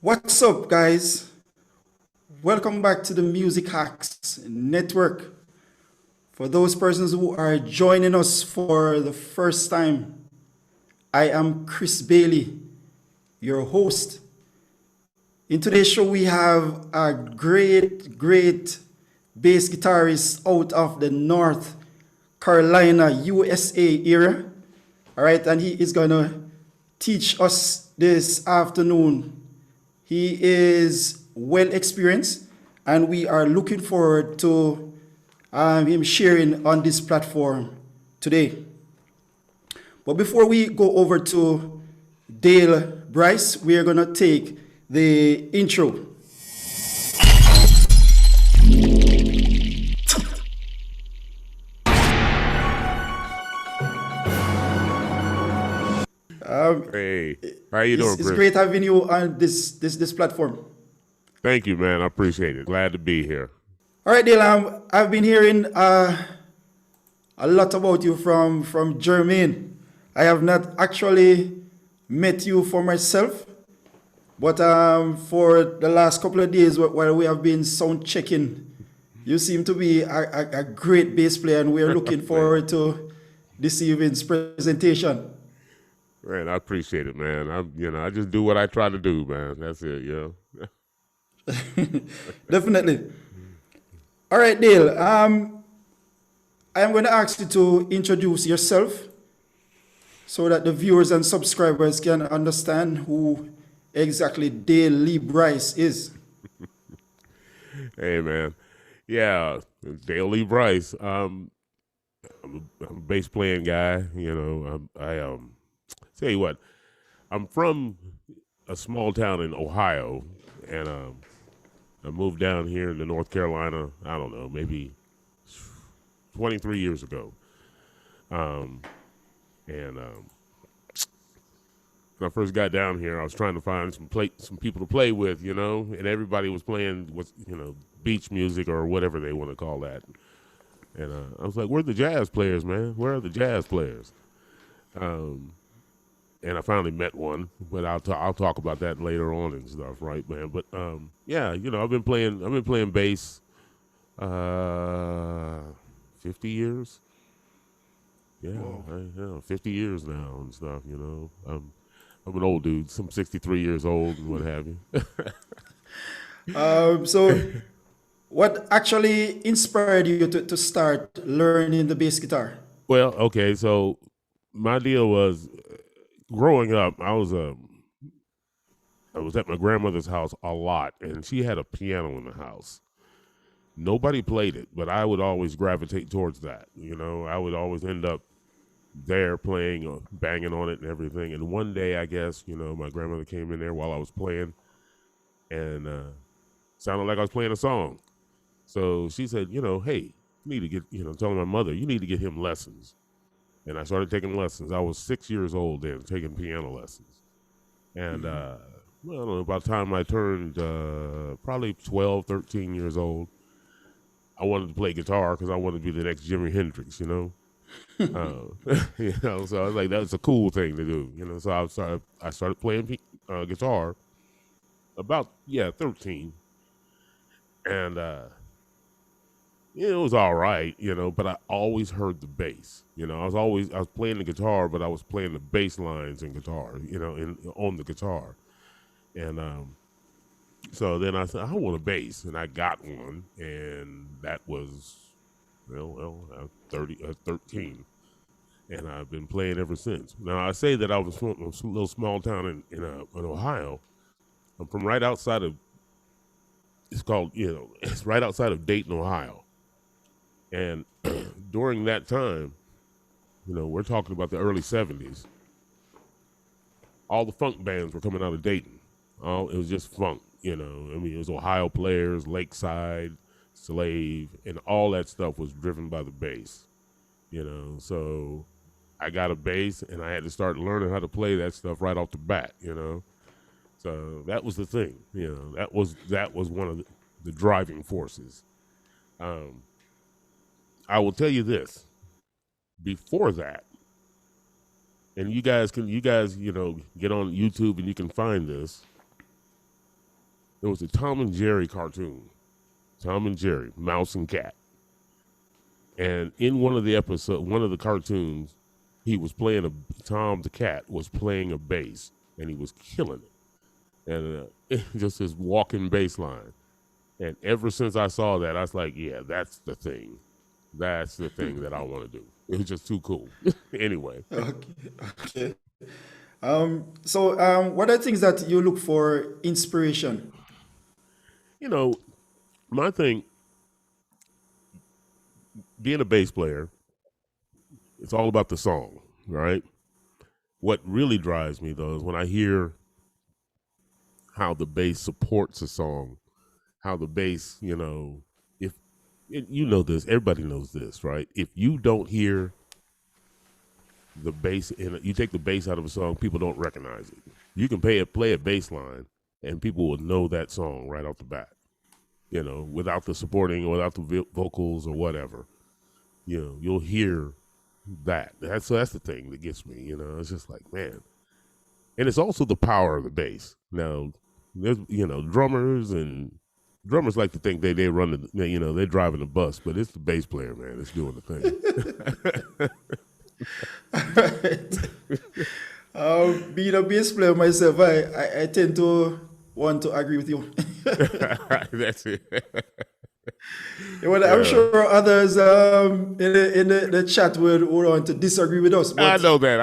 What's up, guys? Welcome back to the Music Hacks Network. For those persons who are joining us for the first time, I am Chris Bailey, your host. In today's show, we have a great bass guitarist out of the North Carolina, USA area. All right, and he is gonna teach us this afternoon. He is well experienced, and we are looking forward to him sharing on this platform today. But before we go over to Dale Bryce, we are gonna take the intro. Hey, how you doing, It's Chris? great having you on this platform. Thank you, man. I appreciate it. Glad to be here. All right, Dale. I've been hearing a lot about you from Jermaine. I have not actually met you for myself, but for the last couple of days while we have been sound checking, you seem to be a great bass player, and we are looking Man, forward to this evening's presentation. man, I appreciate it, man. I just do what I try to do, man. That's it, Definitely. All right, Dale. I am going to ask you to introduce yourself so that the viewers and subscribers can understand who exactly Dale Lee Bryce is. Hey, man. Yeah, Daily Bryce. I'm a bass playing guy. Tell you what, I'm from a small town in Ohio, and I moved down here to North Carolina. I don't know, maybe 23 years ago. Um, and When I first got down here, I was trying to find some people to play with, and everybody was playing beach music or whatever they want to call that. And I was like, "Where are the jazz players, man? Where are the jazz players?" Um, and I finally met one, but I'll talk about that later on and stuff, right, man? But yeah, I've been playing bass 50 years. Yeah, Whoa. 50 years now and stuff. I'm an old dude. I'm 63 years old and what have you. So, what actually inspired you to start learning the bass guitar? Well, okay, so my deal was growing up. I was at my grandmother's house a lot, and she had a piano in the house. Nobody played it, but I would always gravitate towards that. I would always end up there playing or banging on it and everything. And one day, I guess, my grandmother came in there while I was playing, and sounded like I was playing a song. So she said, hey, you need to get, telling my mother, you need to get him lessons. And I started taking lessons. I was 6 years old then, taking piano lessons. And, well, I don't know, by the time I turned probably 12, 13 years old, I wanted to play guitar because I wanted to be the next Jimi Hendrix. So I was like, that's a cool thing to do, So I started playing guitar about 13, and it was all right, But I always heard the bass, I was playing the guitar, but I was playing the bass lines in guitar, on the guitar, and so then I said I want a bass, and I got one, and that was 13. And I've been playing ever since. Now I say that I was from a little small town in Ohio. I'm from right outside of. It's called it's right outside of Dayton, Ohio. And during that time, we're talking about the early '70s. All the funk bands were coming out of Dayton. It was just funk. It was Ohio Players, Lakeside, Slave, and all that stuff was driven by the bass. So I got a bass, and I had to start learning how to play that stuff right off the bat, So that was the thing, That was one of the driving forces. I will tell you this: before that, and you guys get on YouTube and you can find this. There was a Tom and Jerry cartoon, Tom and Jerry, Mouse and Cat. And in one of the cartoons, Tom the cat was playing a bass, and he was killing it. And just his walking bass line. And ever since I saw that, I was like, yeah, that's the thing. That's the thing that I want to do. It was just too cool. Anyway. Okay. What are things that you look for inspiration? My thing, being a bass player, it's all about the song, right? What really drives me, though, is when I hear how the bass supports a song, how the bass, if this, everybody knows this, right? If you don't hear the bass, and you take the bass out of a song, people don't recognize it. You can play a bass line, and people will know that song right off the bat, without the supporting, or without the vocals or whatever. You'll hear that. That's the thing that gets me. It's just like, man. And it's also the power of the bass. Now, there's drummers like to think they run they're driving the bus, but it's the bass player, man, that's doing the thing. All right. Being a bass player myself, I tend to want to agree with you. That's it. Well, I'm sure others in the chat would want to disagree with us. But, I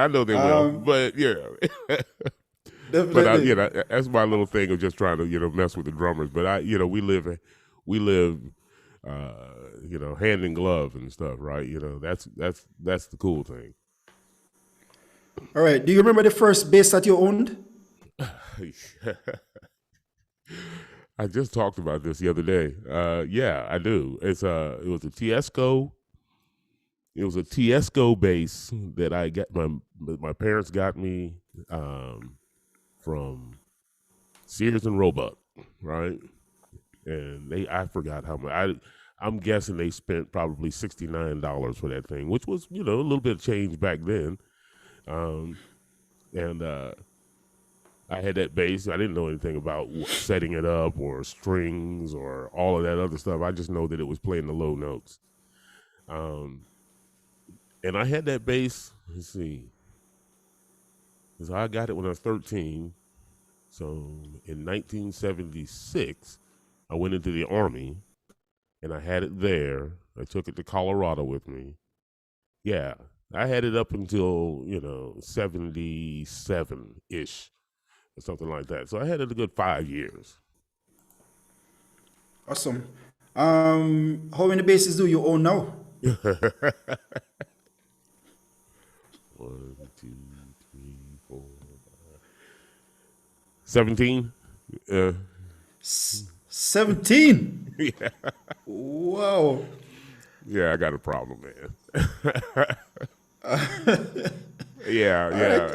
know they will. But yeah. Definitely. But that's my little thing of just trying to mess with the drummers. But we live hand in glove and stuff, right? That's the cool thing. All right. Do you remember the first bass that you owned? I just talked about this the other day. Yeah, I do. It was a Tiesco. It was a Tiesco bass that I got. My parents got me from Sears and Roebuck, right? And I forgot how much. I'm guessing they spent probably $69 for that thing, which was a little bit of change back then. I had that bass. I didn't know anything about setting it up or strings or all of that other stuff. I just know that it was playing the low notes. And I had that bass, let's see. So I got it when I was 13. So in 1976, I went into the Army, and I had it there. I took it to Colorado with me. Yeah, I had it up until, 77-ish. Or something like that. So I had it a good 5 years. Awesome. How many basses do you own now? 1, 2, 3, 4, 5. 17. 17. Yeah. Wow. Yeah, I got a problem, man. Yeah. Right.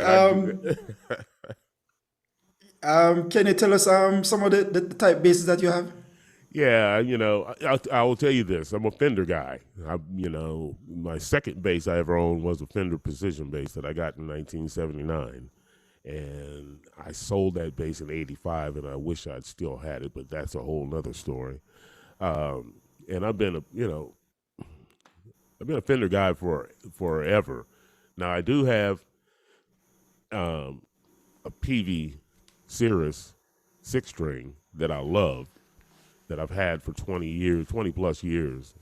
Can you tell us some of the type basses that you have? Yeah, I will tell you this. I'm a Fender guy. My second bass I ever owned was a Fender Precision bass that I got in 1979. And I sold that bass in 85, and I wish I'd still had it, but that's a whole nother story. And I've been a Fender guy for forever. Now, I do have a PV Cirrus 6-string that I love, that I've had for 20 plus years,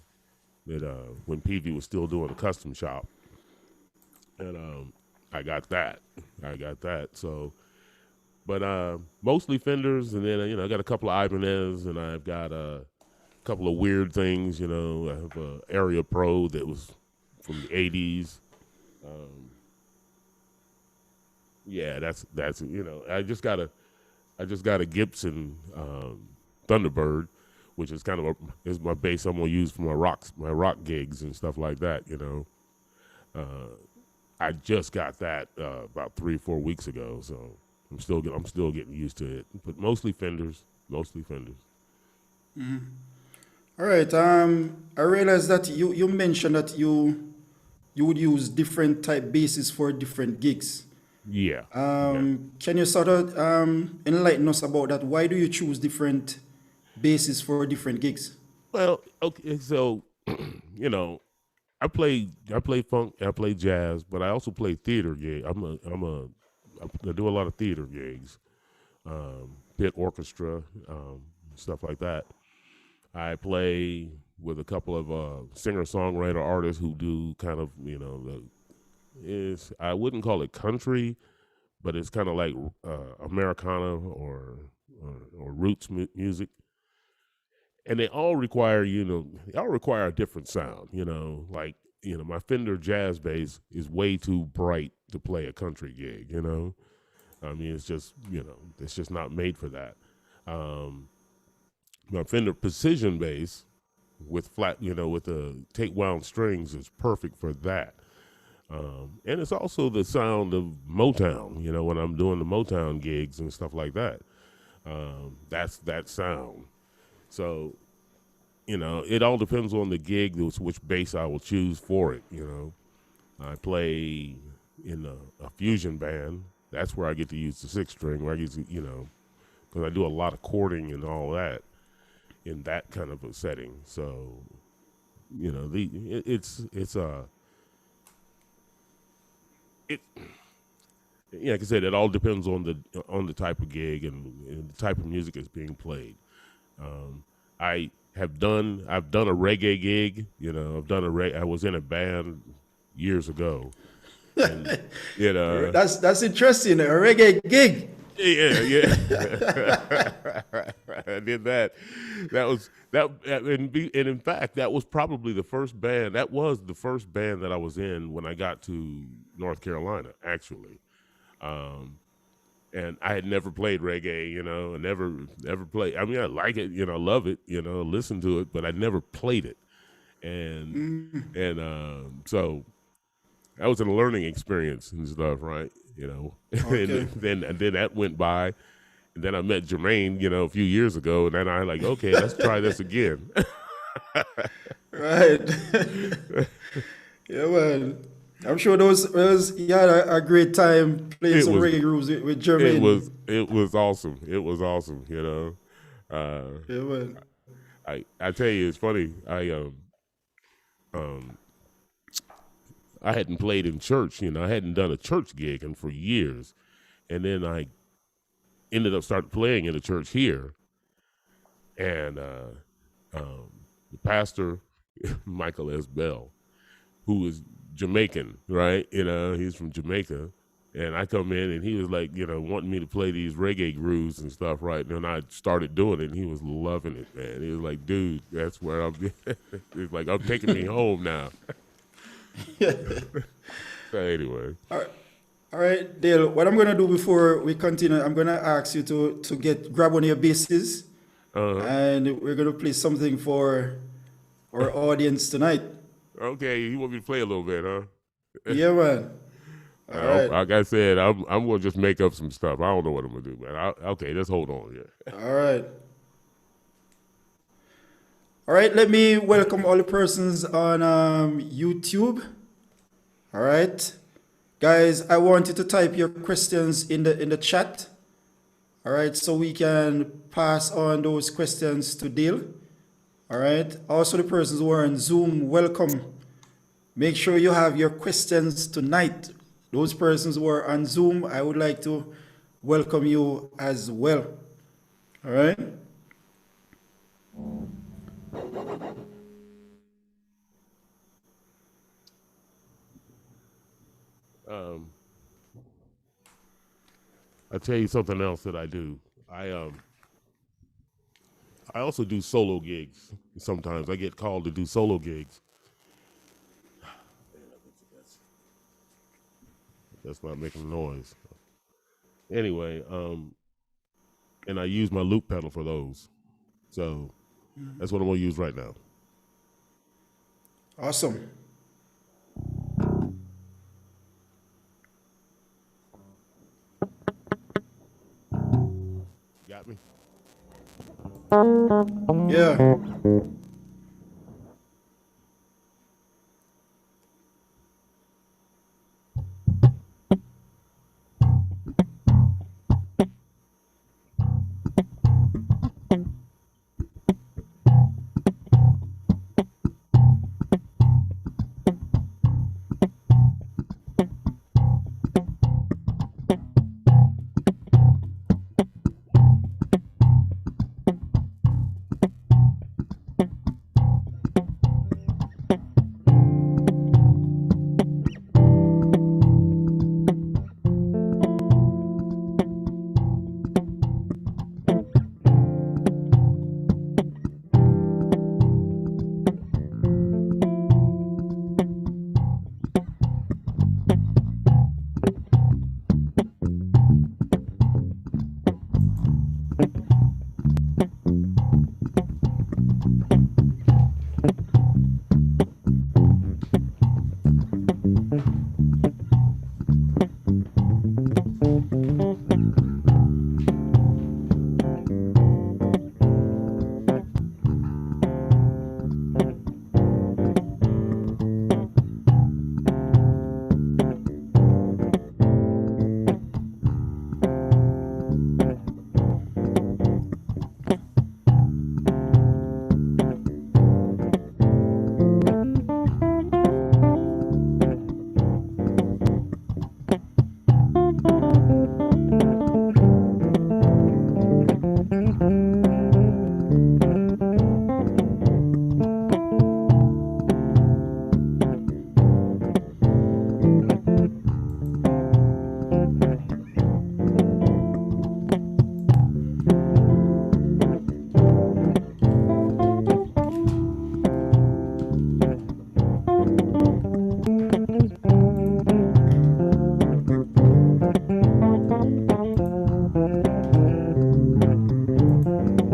that when PV was still doing a custom shop. And I got that. So, but mostly Fenders, and then I got a couple of Ibanez, and I've got a couple of weird things. I have a Area Pro that was from the 80s. Yeah, that's I just got a Gibson Thunderbird, which is is my bass I'm gonna use for my rock gigs and stuff like that. I just got that about 3 or 4 weeks ago, so I'm still getting used to it. But mostly Fenders. Mm-hmm. All right. I realized that you mentioned that you would use different type basses for different gigs. Yeah, yeah. Can you sort of enlighten us about that? Why do you choose different bases for different gigs? Well, okay, so you know, I play funk, I play jazz, but I also play theater gig. I do a lot of theater gigs, pit orchestra, stuff like that. I play with a couple of singer songwriter artists who do kind of is I wouldn't call it country, but it's kind of like Americana or roots music, and they all require a different sound. Like my Fender jazz bass is way too bright to play a country gig. I mean it's just not made for that. Um, my Fender precision bass with flat, with the take wound strings is perfect for that. And it's also the sound of Motown, when I'm doing the Motown gigs and stuff like that. That's that sound. So, it all depends on the gig, which bass I will choose for it. I play in a fusion band. That's where I get to use the six string, where I get to, because I do a lot of chording and all that in that kind of a setting. So, it's it yeah, like I said, it all depends on the type of gig and the type of music that's being played. Um, I've done a reggae gig. I was in a band years ago, and That's interesting. A reggae gig. yeah. I did that. That was that, and in fact, that was probably the first band. That was the first band that I was in when I got to North Carolina, actually. Um, and I had never played reggae, and never played. I mean, I like it, love it, listen to it, but I never played it, and so that was a learning experience and stuff, right? Okay. and then that went by, and then I met Jermaine, a few years ago, and then I like, okay, let's try this again. Right. Yeah, man. I'm sure those you had a great time playing it some was reggae grooves with it Jermaine. was awesome. It was awesome, Yeah, man. I tell you, it's funny. Um I hadn't played in church, I hadn't done a church gig and for years, and then I ended up starting playing in a church here, and the pastor Michael S. Bell, who is Jamaican, right? He's from Jamaica. And I come in and he was like, wanting me to play these reggae grooves and stuff, right? And I started doing it and he was loving it, man. He was like, dude, that's where I'm he's like, I'm taking me home now. So anyway. All right, Dale. What I'm gonna do before we continue, I'm gonna ask you to grab one of your basses, Uh-huh. and we're gonna play something for our audience tonight. Okay, you want me to play a little bit, huh? Yeah, man. All right. Like I said, I'm gonna just make up some stuff. I don't know what I'm gonna do, man. Okay, let's hold on here. All right. All right. Let me welcome all the persons on YouTube. All right, guys. I want you to type your questions in the chat. All right, so we can pass on those questions to Dale. All right. Also, the persons who are on Zoom, welcome. Make sure you have your questions tonight. Those persons who are on Zoom, I would like to welcome you as well. All right. I'll tell you something else that I do. I also do solo gigs. Sometimes I get called to do solo gigs. That's not making noise. Anyway, and I use my loop pedal for those. So that's what I'm gonna use right now. Awesome. Got me? Yeah.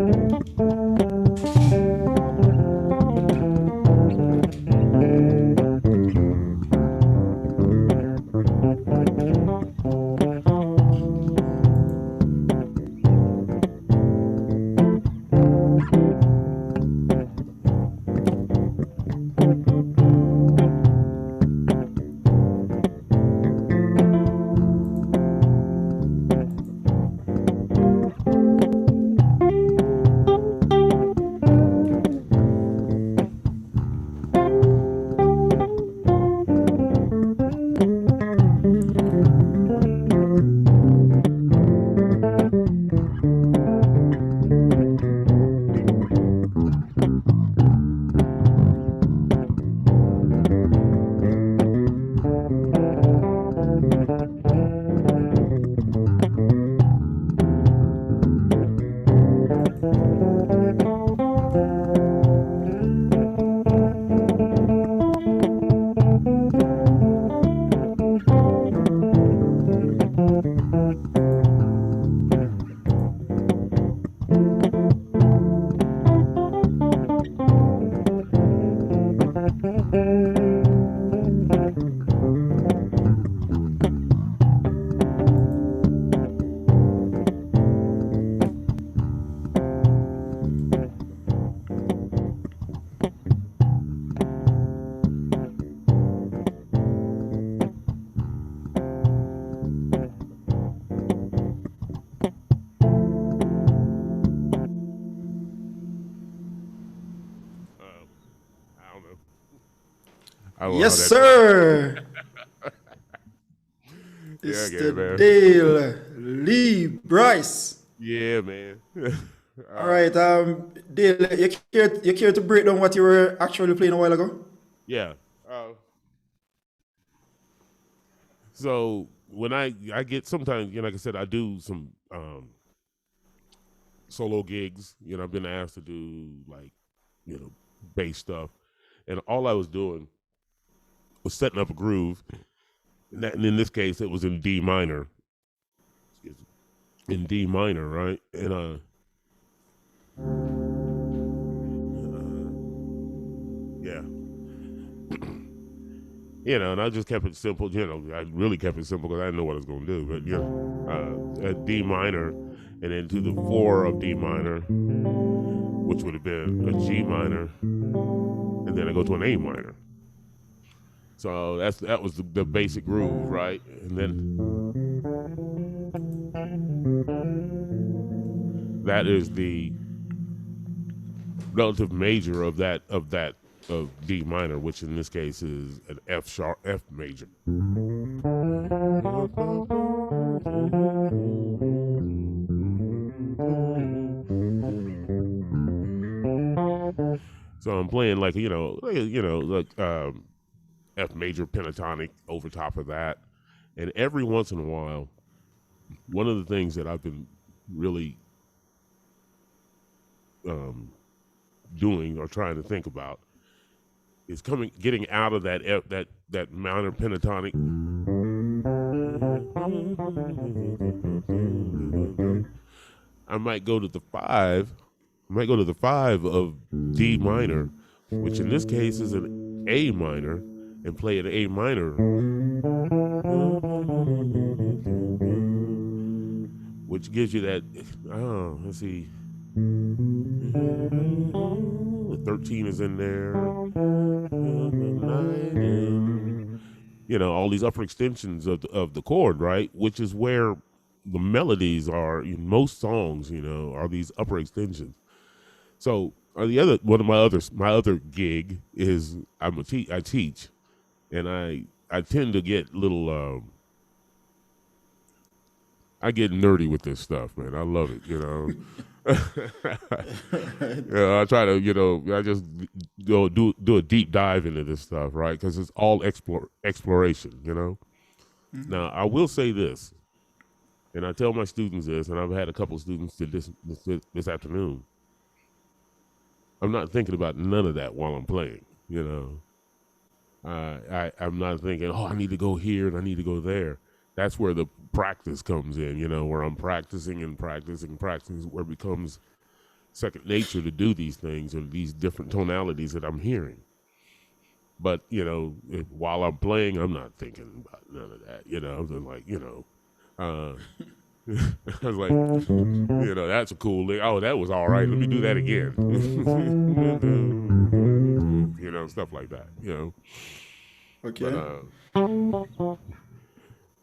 I don't know. I don't know how Yes, that. sir. Yeah, It's okay, the man. Dale Lee Bryce. Yeah, man. All right, Dale, you care to break down what you were actually playing a while ago? Yeah. So when I get sometimes, like I said, I do some solo gigs. I've been asked to do like bass stuff, and all I was doing was setting up a groove. And in this case, it was in D minor. In D minor, right? And yeah. And I just kept it simple. I really kept it simple because I didn't know what I was going to do. But a D minor, and then to the 4 of D minor, which would have been a G minor, and then I go to an A minor. So that was the basic groove, right? And then that is the relative major of D minor, which in this case is an F major. So I'm playing like F major pentatonic over top of that, and every once in a while, one of the things that I've been really doing or trying to think about is getting out of that minor pentatonic. I might go to the 5. I might go to the 5 of D minor, which in this case is an A minor, and play an A minor, which gives you that. Oh, let's see. The 13 is in there. All these upper extensions of the chord, right? Which is where the melodies are in most songs. Are these upper extensions. So the other one of my other gig is I teach, and I tend to get little. I get nerdy with this stuff, man. I love it, I try to, I just go do a deep dive into this stuff, right? Because it's all exploration, Mm-hmm. Now, I will say this, and I tell my students this, and I've had a couple of students this afternoon. I'm not thinking about none of that while I'm playing, I'm not thinking, I need to go here and I need to go there. That's where the practice comes in, where I'm practicing and practicing, where it becomes second nature to do these things or these different tonalities that I'm hearing. But while I'm playing, I'm not thinking about none of that. I'm just like, I was like, that's a cool lick. Oh, that was all right. Let me do that again. Stuff like that. Okay.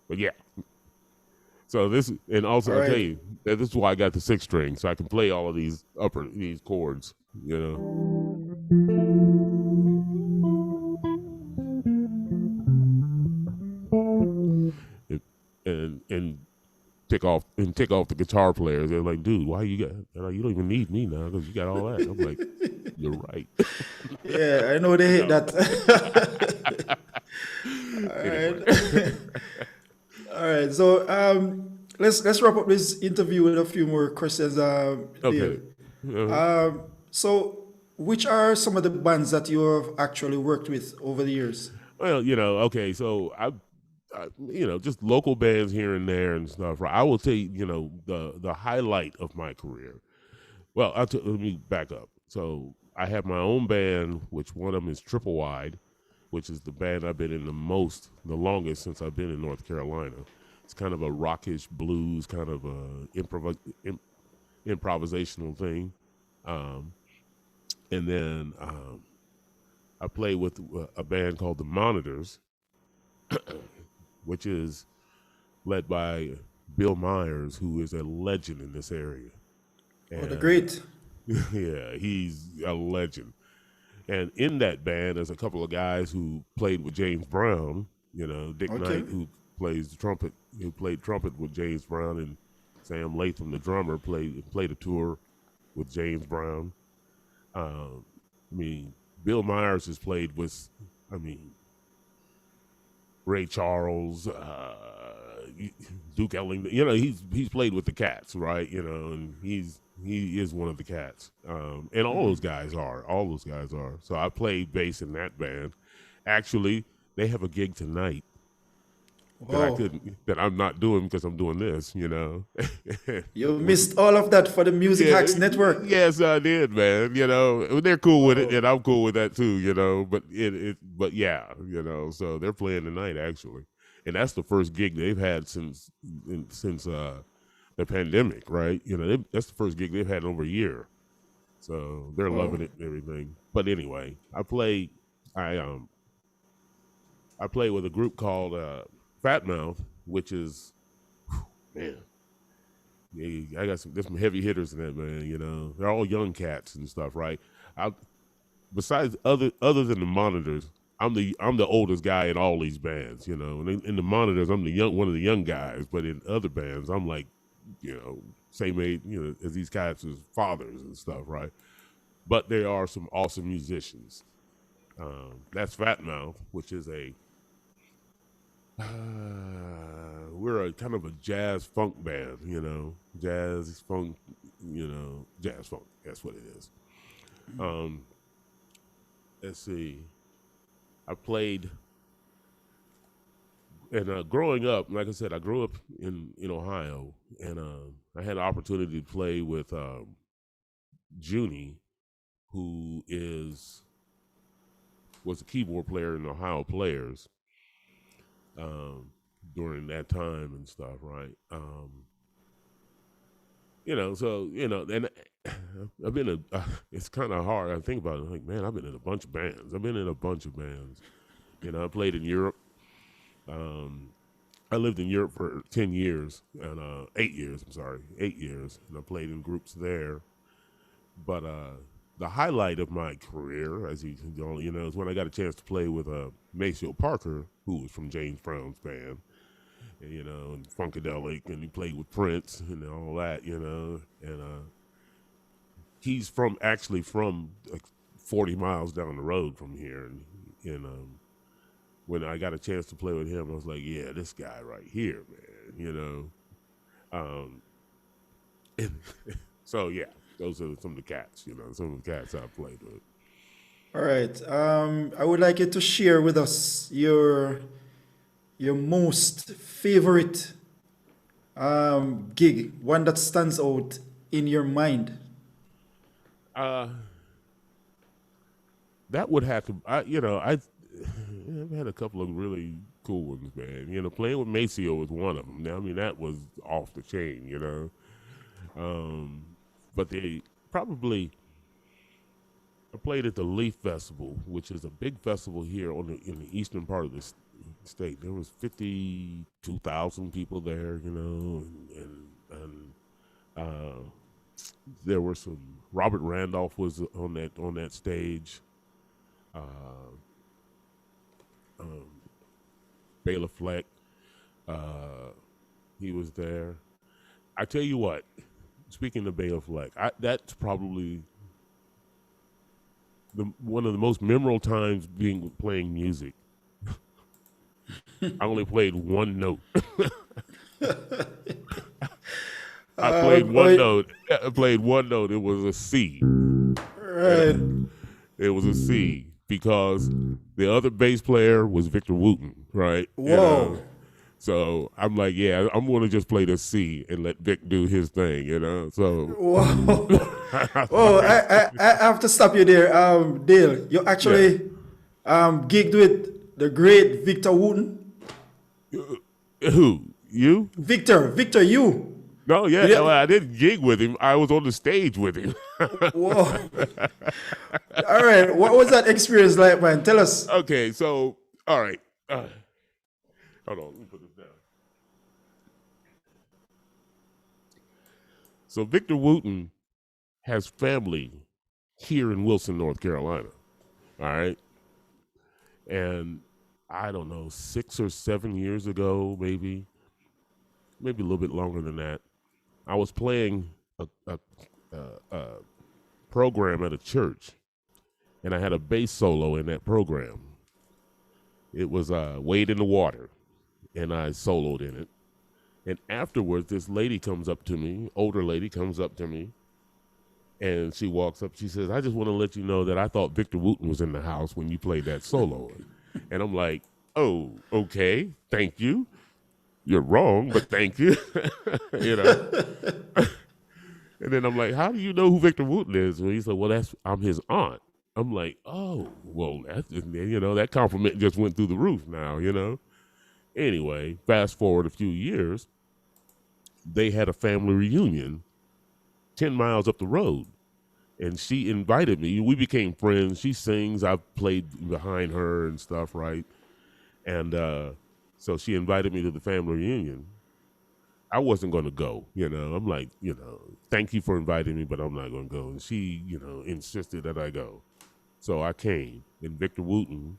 But yeah. So this, and also All I'll tell right. you that this is why I got the 6 string, so I can play all of these chords. And tick off the guitar players. They're like, dude, why you got? They're like, you don't even need me now because you got all that. I'm like, you're right. Yeah, I know they hate that. All right. So let's wrap up this interview with a few more questions, Okay. Dale. So which are some of the bands that you have actually worked with over the years? Well, okay, so I just local bands here and there and stuff. Right? I will tell you, the highlight of my career. Well, let me back up. So I have my own band, which one of them is Triple Wide, which is the band I've been in the longest since I've been in North Carolina. It's kind of a rockish blues, kind of a improvisational thing. And then I play with a band called the Monitors, which is led by Bill Myers, who is a legend in this area. Oh, the And great. yeah, he's a legend. And in that band, there's a couple of guys who played with James Brown. Dick Okay. Knight, who played trumpet with James Brown, and Sam Latham, the drummer, played a tour with James Brown. Bill Myers has played with, Ray Charles, Duke Ellington. He's played with the Cats, right? And he is one of the Cats. And all those guys are. So I played bass in that band. Actually, they have a gig tonight Wow. that I'm not doing because I'm doing this. You missed all of that for the Music Yeah, Hacks Network. yes, I did, man. They're cool with it, and I'm cool with that too. But yeah, so they're playing tonight actually, and that's the first gig they've had since the pandemic, right? That's the first gig they've had in over a year, so they're loving it and everything. But anyway, I play with a group called Fat Mouth, which is man. Yeah, I got some heavy hitters in that, man. They're all young cats and stuff, right? Besides other than the Monitors, I'm the oldest guy in all these bands, And in the Monitors, I'm one of the young guys, but in other bands, I'm like, same age, as these cats' fathers and stuff, right? But there are some awesome musicians. That's Fat Mouth, which is we're a kind of a jazz funk band, jazz funk. That's what it is. Let's see. I played, and growing up, like I said, I grew up in Ohio, and I had an opportunity to play with Junie, who was a keyboard player in Ohio Players. During that time and stuff, right? And I've been it's kind of hard. I think about it, like, man, I've been in a bunch of bands. I played in Europe. I lived in Europe for 10 years, and 8 years, I'm sorry, 8 years, and I played in groups there. But the highlight of my career, as you know, is when I got a chance to play with Maceo Parker, who was from James Brown's band, and Funkadelic, and he played with Prince and all that, and he's actually from like 40 miles down the road from here, and when I got a chance to play with him, I was like, yeah, this guy right here, man, so yeah, those are some of the cats, some of the cats I've played with. All right. I would like you to share with us your most favorite gig, one that stands out in your mind. Uh, that would have to. I've had a couple of really cool ones, man. Playing with Maceo was one of them. Now, I mean, that was off the chain. But they probably. I played at the Leaf Festival, which is a big festival here in the eastern part of the state. There was 52,000 people there, and uh, there were some. Robert Randolph was on that stage. Uh, um, Bela Fleck, he was there. I tell you what. Speaking of Bela Fleck, that's probably one of the most memorable times playing music. I only played one note. I played one note. I played one note. It was a C. Right. It was a C because the other bass player was Victor Wooten, right? Whoa. So I'm like, yeah, I'm going to just play the C and let Vic do his thing, So. Whoa. Whoa. I have to stop you there, Dale. You actually gigged with the great Victor Wooten. Who? You? Victor, you. No, yeah, no, I didn't gig with him. I was on the stage with him. Whoa. All right. What was that experience like, man? Tell us. Okay, so, all right. Hold on, let me put this down. So Victor Wooten has family here in Wilson, North Carolina. All right. And I don't know, 6 or 7 years ago, maybe a little bit longer than that, I was playing a program at a church, and I had a bass solo in that program. It was Wade in the Water, and I soloed in it. And afterwards, this lady comes up to me, older lady comes up to me, and she walks up. She says, I just want to let you know that I thought Victor Wooten was in the house when you played that solo. And I'm like, oh, okay, thank you. You're wrong, but thank you. And then I'm like, how do you know who Victor Wooten is? And he said, well, I'm his aunt. I'm like, oh, well, that's just, that compliment just went through the roof now, Anyway, fast forward a few years, they had a family reunion 10 miles up the road. And she invited me. We became friends. She sings. I've played behind her and stuff, right? And so she invited me to the family reunion. I wasn't going to go, I'm like, thank you for inviting me, but I'm not going to go. And she, insisted that I go. So I came. And Victor Wooten,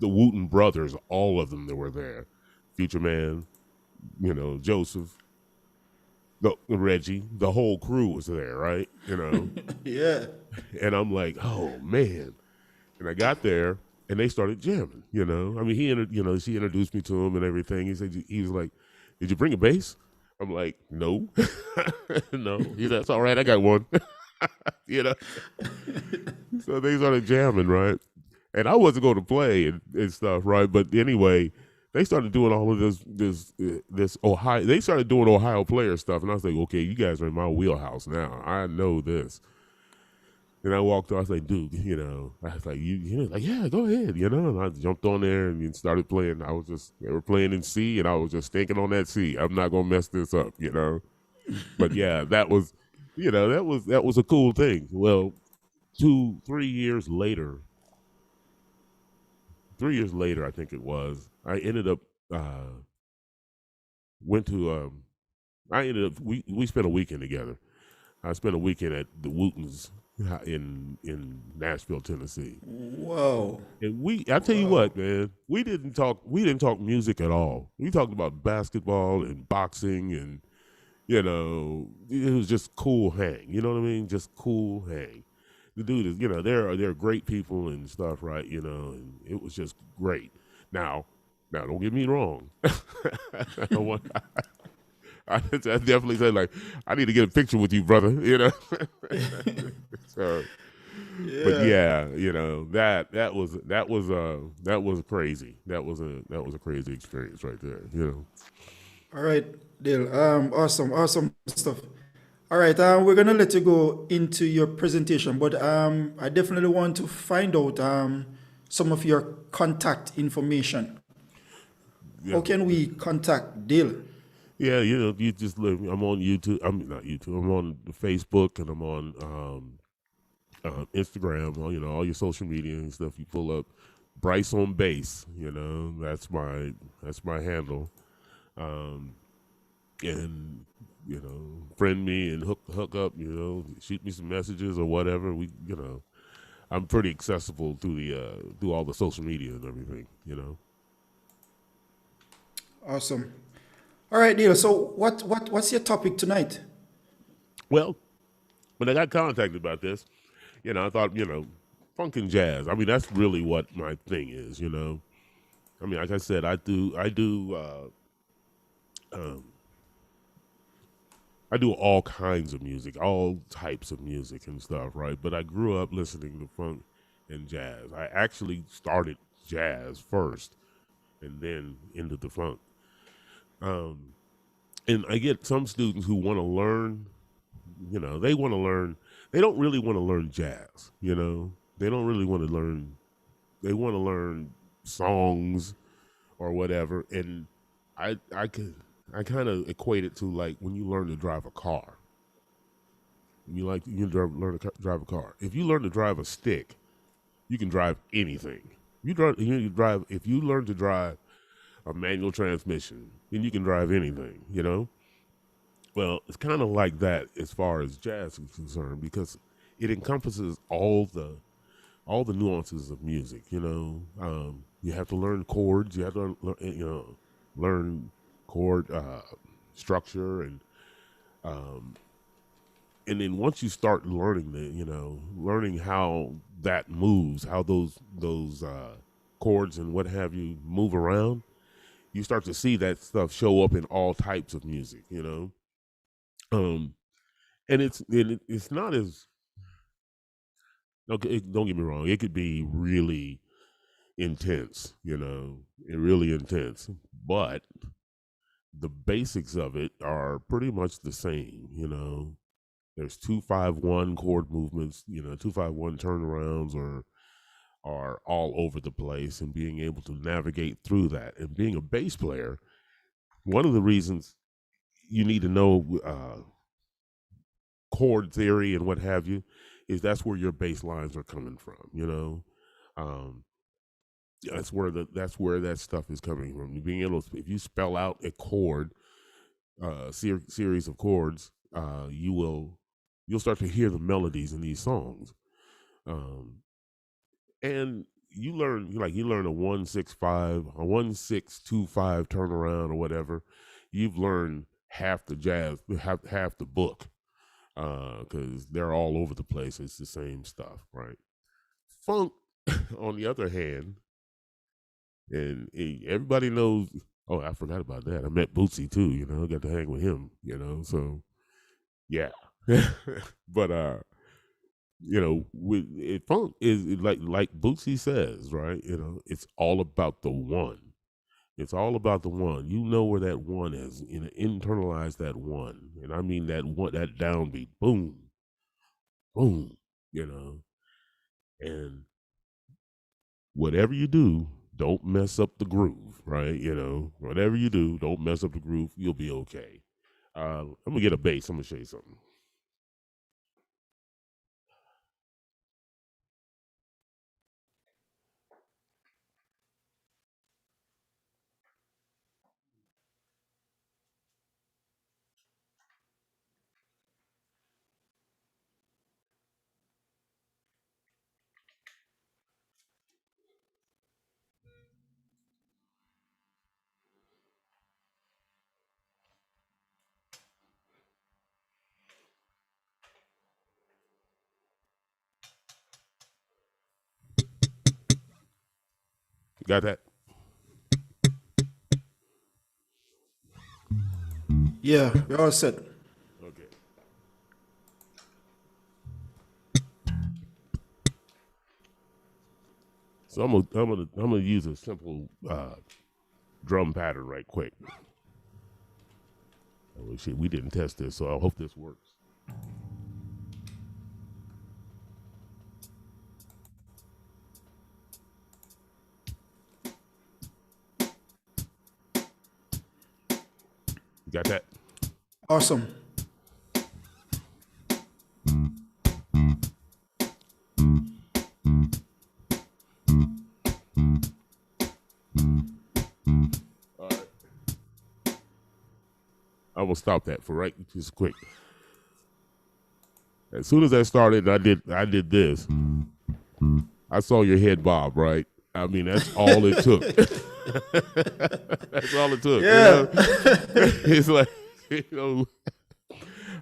the Wooten brothers, all of them that were there, Future Man, Joseph, Reggie, the whole crew was there, right? Yeah. And I'm like, oh man. And I got there and they started jamming, I mean, she introduced me to him and everything. He was like, did you bring a bass? I'm like, no. No. He said, it's all right, I got one. So they started jamming, right? And I wasn't going to play and stuff, right? But anyway, they started doing all of this Ohio. They started doing Ohio player stuff, and I was like, okay, you guys are in my wheelhouse now. I know this. And I walked on. I was like, dude, I was like, you like, yeah, go ahead, And I jumped on there and started playing. They were playing in C, and I was just thinking on that C. I'm not gonna mess this up, But yeah, that was a cool thing. Well, 3 years later, I think it was, I ended up we spent a weekend together. I spent a weekend at the Wootens in Nashville, Tennessee. Whoa. And I tell you what, man, we didn't talk music at all. We talked about basketball and boxing and it was just cool hang. You know what I mean? Just cool hang. The dude is, they're great people and stuff, right? And it was just great. Now don't get me wrong. I definitely said, like, I need to get a picture with you, brother. So, yeah. But yeah, that was crazy. That was a crazy experience right there. All right, Dale. Awesome stuff. All right, we're gonna let you go into your presentation, but I definitely want to find out some of your contact information. Yeah. How can we contact Dale? Yeah, you just live. I'm on YouTube. I'm not YouTube. I'm on Facebook and I'm on Instagram. All your social media and stuff. You pull up Bryce on bass. That's my handle. Um, and friend me and hook up. Shoot me some messages or whatever. I'm pretty accessible through all the social media and everything. Awesome. All right, Dale. So what's your topic tonight? Well, when I got contacted about this, I thought, funk and jazz. I mean, that's really what my thing is. I mean, like I said, um, I do all kinds of music, all types of music and stuff, right? But I grew up listening to funk and jazz. I actually started jazz first, and then into the funk. Um, and I get some students who want to learn. They want to learn. They don't really want to learn jazz. They don't really want to learn. They want to learn songs or whatever. And I kind of equate it to like when you learn to drive a car. Learn to drive a car. If you learn to drive a stick, you can drive anything. If you learn to drive a manual transmission, then you can drive anything. Well, it's kind of like that as far as jazz is concerned because it encompasses all the nuances of music. You have to learn chords. You have to learn chord structure um, and then once you start learning learning how that moves, how those chords and what have you move around, you start to see that stuff show up in all types of music. Um, and it's not as okay. Don't get me wrong; it could be really intense, really intense, but the basics of it are pretty much the same. There's 2-5-1 chord movements, 2-5-1 turnarounds are all over the place, and being able to navigate through that. And being a bass player, one of the reasons you need to know chord theory and what have you is that's where your bass lines are coming from. Um, that's where that stuff is coming from. Being able to, if you spell out a chord, series of chords, you'll start to hear the melodies in these songs. Um, and you learn a 1-6-5, a 1-6-2-5 turnaround or whatever. You've learned half the jazz, half the book, because they're all over the place. It's the same stuff, right? Funk, on the other hand, and everybody knows. Oh, I forgot about that. I met Bootsy too. I got to hang with him. So yeah. But funk is like Bootsy says, right? It's all about the one. It's all about the one. You know where that one is. Internalize that one, and I mean that one, that downbeat, boom, boom. You know, and whatever you do, don't mess up the groove, right? Whatever you do, don't mess up the groove. You'll be okay. I'm gonna get a bass. I'm gonna show you something. You got that? Yeah, we're all set. Okay. So I'm gonna use a simple drum pattern right quick. Oh shit, we didn't test this, so I hope this works. You got that? Awesome. All right. I will stop that for right just quick. As soon as I started, I did this. I saw your head bob, right? I mean, that's all it took. That's all it took. Yeah. You know? It's like,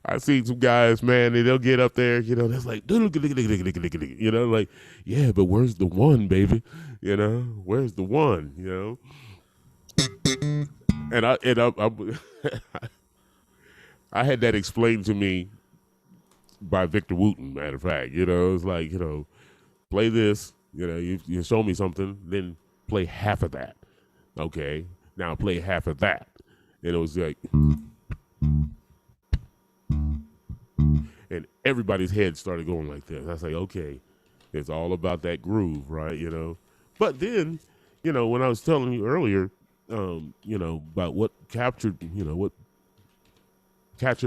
I see some guys, man, they'll get up there, that's like, like, yeah, but where's the one, baby? Where's the one, And I had that explained to me by Victor Wooten, matter of fact. It's like, play this, you show me something, then play half of that. Okay, now play half of that. And it was like, and everybody's head started going like this. I was like, okay, it's all about that groove, right? But then, when I was telling you earlier, about what captured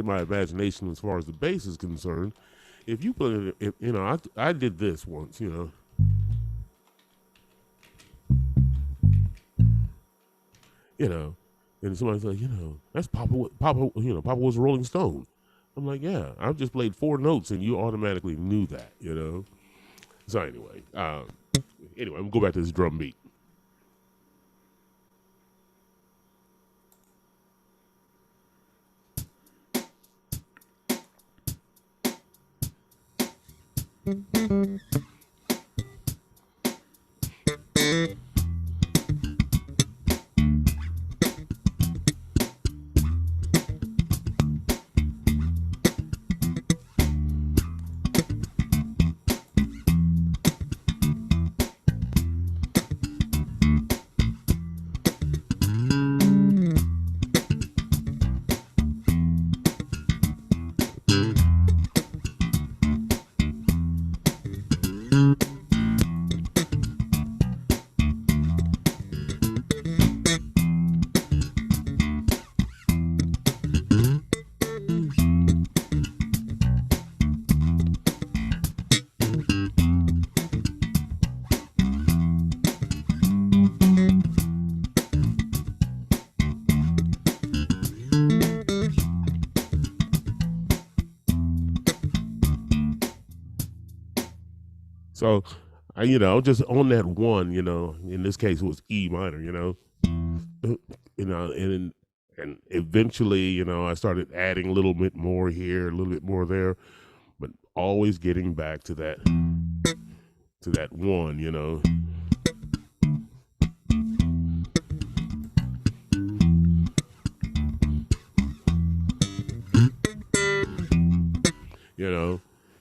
my imagination as far as the bass is concerned. If you put it, I did this once, and somebody's like, that's Papa. Papa was a Rolling Stone. I'm like, yeah, I've just played 4 notes, and you automatically knew that, So anyway, I'm gonna go back to this drum beat. So, just on that one, in this case it was E minor, and eventually, I started adding a little bit more here, a little bit more there, but always getting back to that one,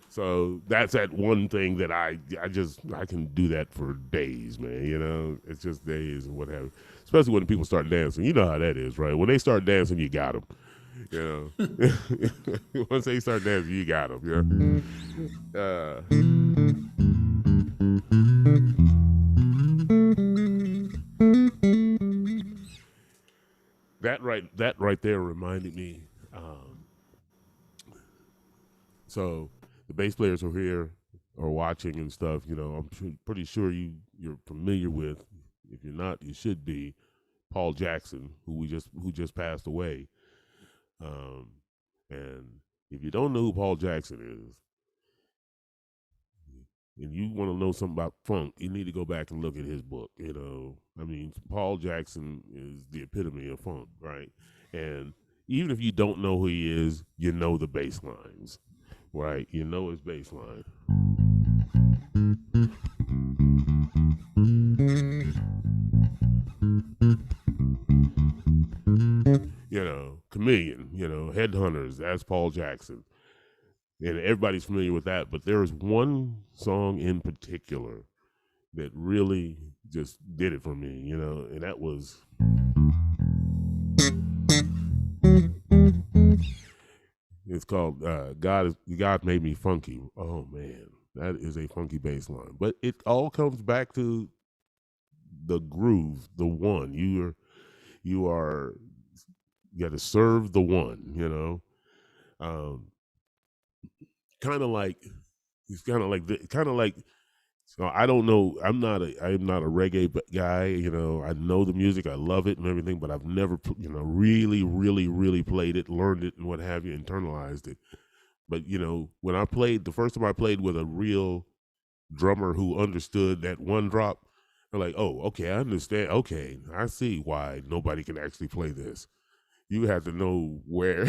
So that's that one thing that I can do that for days, man. It's just days and what have you. Especially when people start dancing. You know how that is, right? When they start dancing, you got them. Once they start dancing, you got them. That right there reminded me. So the bass players who are here or watching and stuff, I'm pretty sure you're familiar with. If you're not, you should be. Paul Jackson, who just passed away. And if you don't know who Paul Jackson is, and you want to know something about funk, you need to go back and look at his book. I mean, Paul Jackson is the epitome of funk, right? And even if you don't know who he is, you know the bass lines, right? You know his bass line. Chameleon, Headhunters, that's Paul Jackson. And everybody's familiar with that, but there is one song in particular that really just did it for me, and that was it's called God Made Me Funky. Oh man, that is a funky bass line. But it all comes back to the groove, the one. You are You got to serve the one, you know. Um, kind of like it's kind of like so I don't know. I'm not a reggae guy. You know, I know the music, I love it and everything, but I've never really played it, learned it, and what have you, internalized it. But you know, when I played the first time I played with a real drummer who understood that one drop, I'm like, oh, okay, I understand. Okay, I see why nobody can actually play this. You have to know where,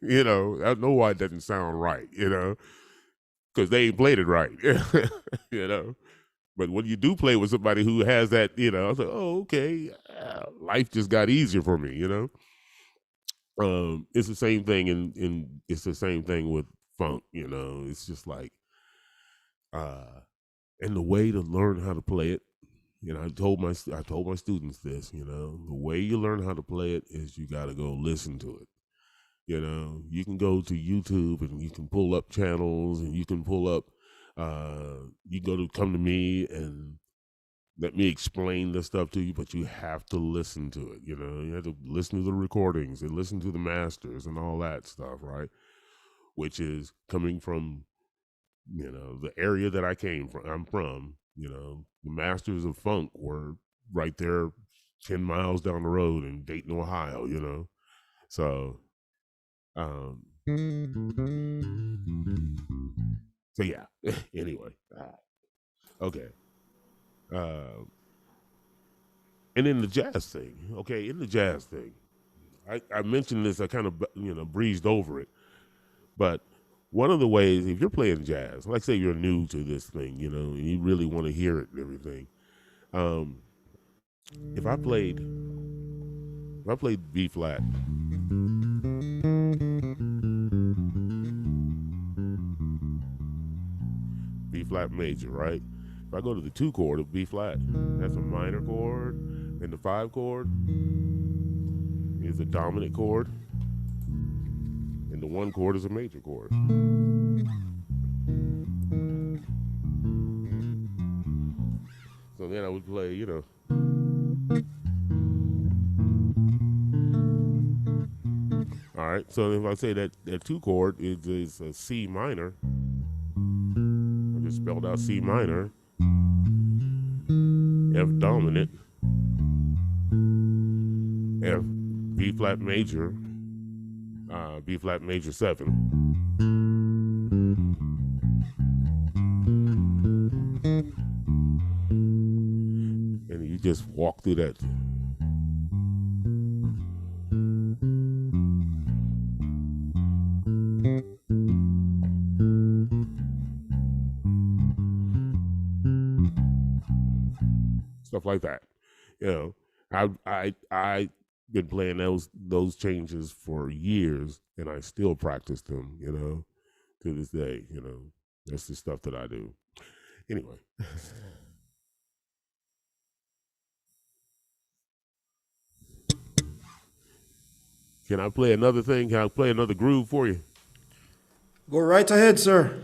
you know, I know why it doesn't sound right, you know, because they ain't played it right, you know. But when you do play with somebody who has that, you know, I was like, oh, okay, life just got easier for me, you know. It's the same thing in it's the same thing with funk, you know. It's just like, uh, and the way to learn how to play it, you know, I told my students this, you know, the way you learn how to play it is you got to go listen to it. You know, you can go to YouTube and you can pull up channels and you can pull up, you go to come to me and let me explain the stuff to you, but you have to listen to it. You know, you have to listen to the recordings and listen to the masters and all that stuff, right? Which is coming from, you know, the area that I'm from, you know, the masters of funk were right there 10 miles down the road in Dayton, Ohio, you know? So, um, so yeah, anyway, okay. Uh, and in the jazz thing, okay, in the jazz thing, I mentioned this, I kind of, you know, breezed over it, but one of the ways, if you're playing jazz, like say you're new to this thing, you know, and you really want to hear it and everything, um, if I played B flat, B flat major, right? If I go to the 2 chord of B flat, that's a minor chord, and the 5 chord is a dominant chord, and the 1 chord is a major chord. So then I would play, you know. All right. So if I say that 2 chord is a C minor, I just spelled out C minor, F dominant, F B flat major, B flat major 7. And you just walk through that. Stuff like that. You know, I been playing those changes for years, and I still practice them. You know, to this day. You know, that's the stuff that I do. Anyway, can I play another thing? Can I play another groove for you? Go right ahead, sir.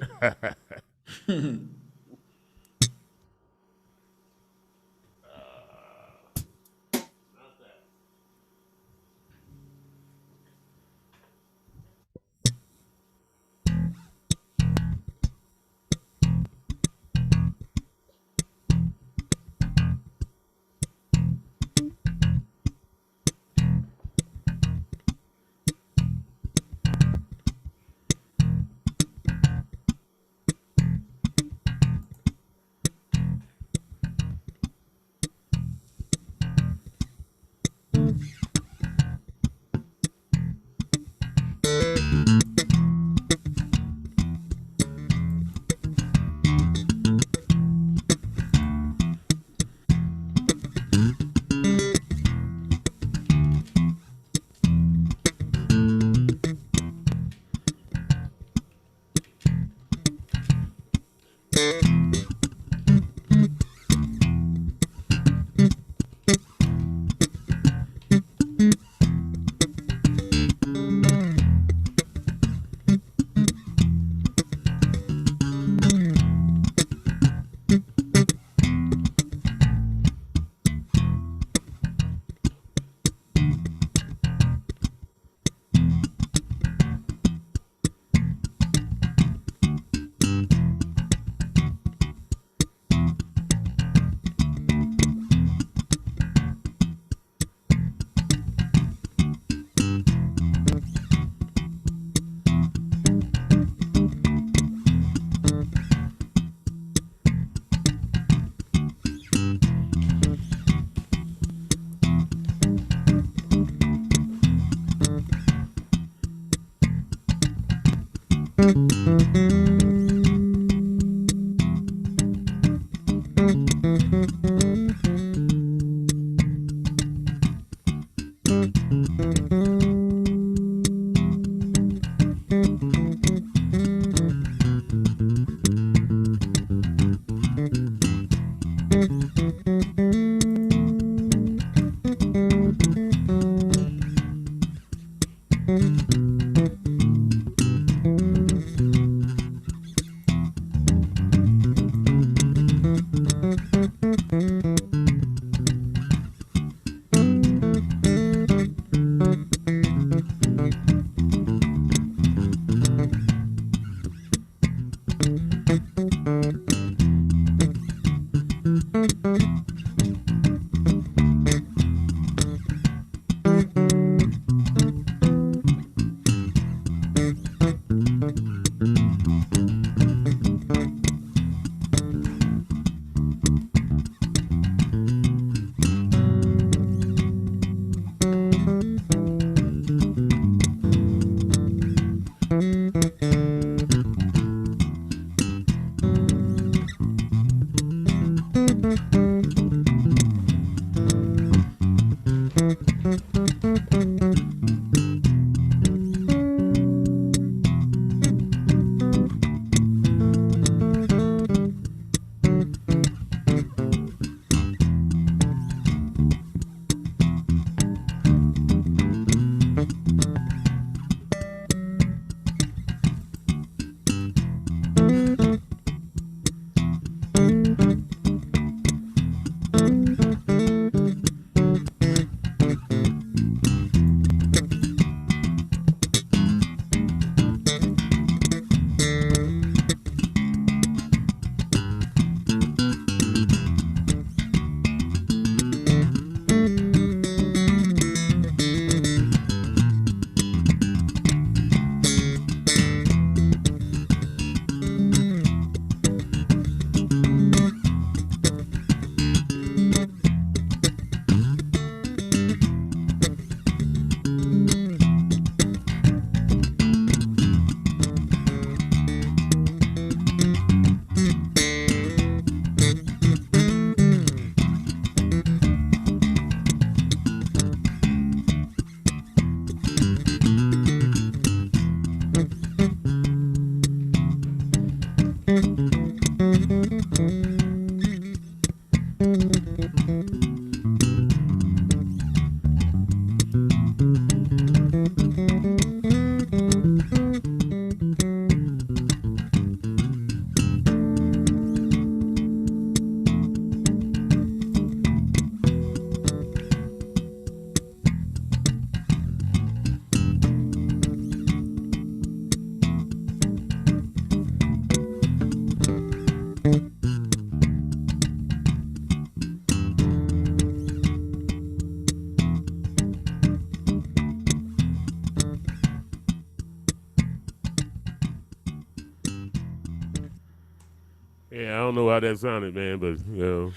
Yeah, I don't know how that sounded, man, but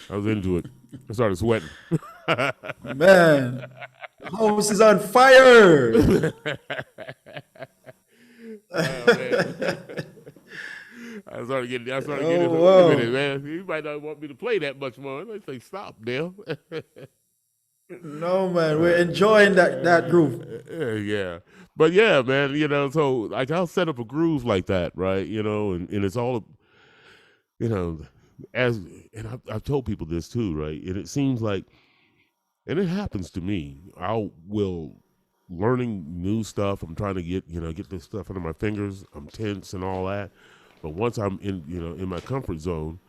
I was into it. I started sweating. Man, the house is on fire. Oh man. I started getting Oh, into wait a minute, wow. man. You might not want me to play that much more. Let's say stop, Dale. No, man, we're enjoying that groove. Yeah. But yeah, man, so like I'll set up a groove like that, right? And it's all you know, as and I've told people this too, right? And it seems like and it happens to me. I will learning new stuff. I'm trying to get this stuff under my fingers. I'm tense and all that. But once I'm in my comfort zone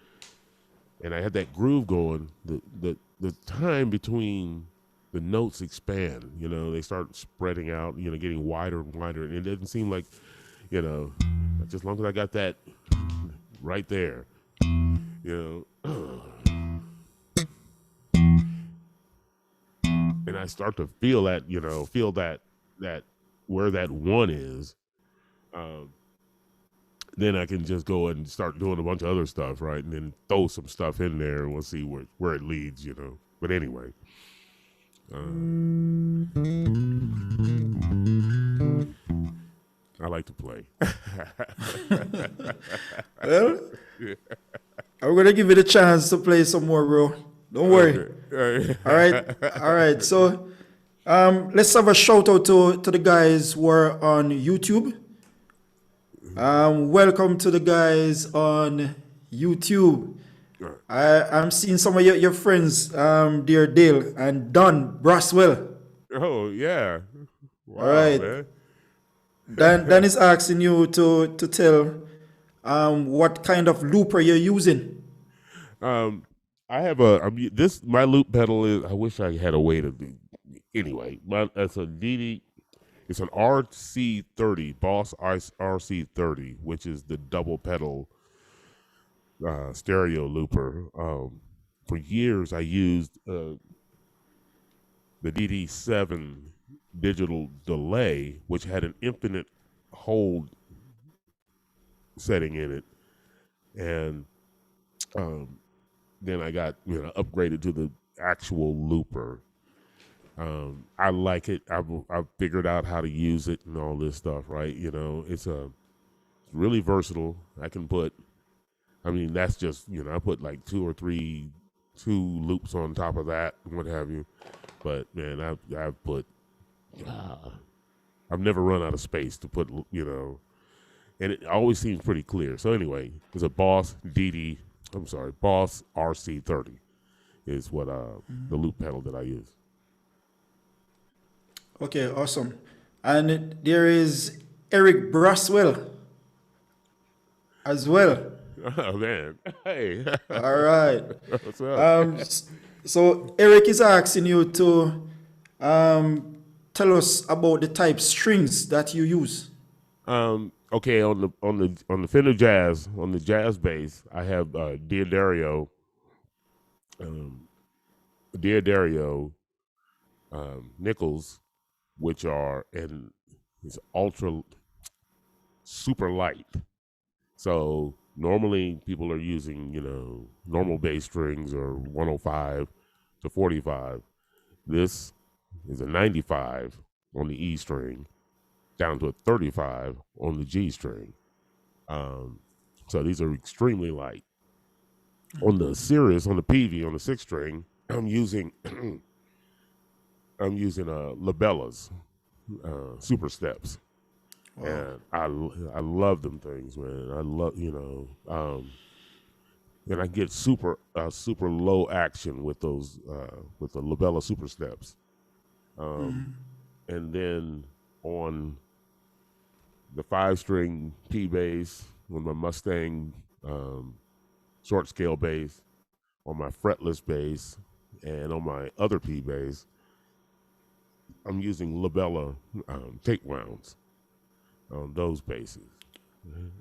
and I had that groove going, the time between the notes expand. They start spreading out. Getting wider and wider, and it doesn't seem like you know, just as long as I got that right there, and I start to feel that where that one is. Um, then I can just go and start doing a bunch of other stuff, right? And then throw some stuff in there, and we'll see where it leads. But anyway, I like to play. Well, I'm gonna give you the chance to play some more, bro. Don't worry. Okay. All right, all right. So, let's have a shout out to the guys who are on YouTube. Welcome to the guys on YouTube. I'm seeing some of your friends, dear Dale and Don Braswell. Oh yeah. All Wow, right. man. Dan is asking you to tell what kind of looper you're using. I have my loop pedal is. I wish I had a way to do. Anyway, it's a DD. It's an RC30, Boss RC30, which is the double pedal stereo looper. For years, I used the DD7 digital delay, which had an infinite hold setting in it, and then I got upgraded to the actual looper. I like it. I've figured out how to use it and all this stuff. Right? It's really versatile. I can put. I mean, that's just I put like two loops on top of that and what have you. But man, I've put. I've never run out of space to put. And it always seems pretty clear. So anyway, it's a Boss Boss RC30 is what the loop pedal that I use. Okay, awesome. And there is Eric Braswell as well. Oh man, hey. All right. What's up? So Eric is asking you to tell us about the type strings that you use. Okay, on the Fender Jazz, on the jazz bass, I have Diodario, nickels, which are and it's ultra super light. So normally people are using normal bass strings or 105 to 45. This is a 95 on the E string, down to a 35 on the G string. So these are extremely light. On the Sirius, on the PV, on the 6 string, I'm using Labellas, Super Steps. Wow. And I love them things, man. I love and I get super low action with those with the Labella Super Steps. And then on the 5-string P bass, on my Mustang short scale bass, on my fretless bass, and on my other P bass, I'm using Labella tape wounds on those basses.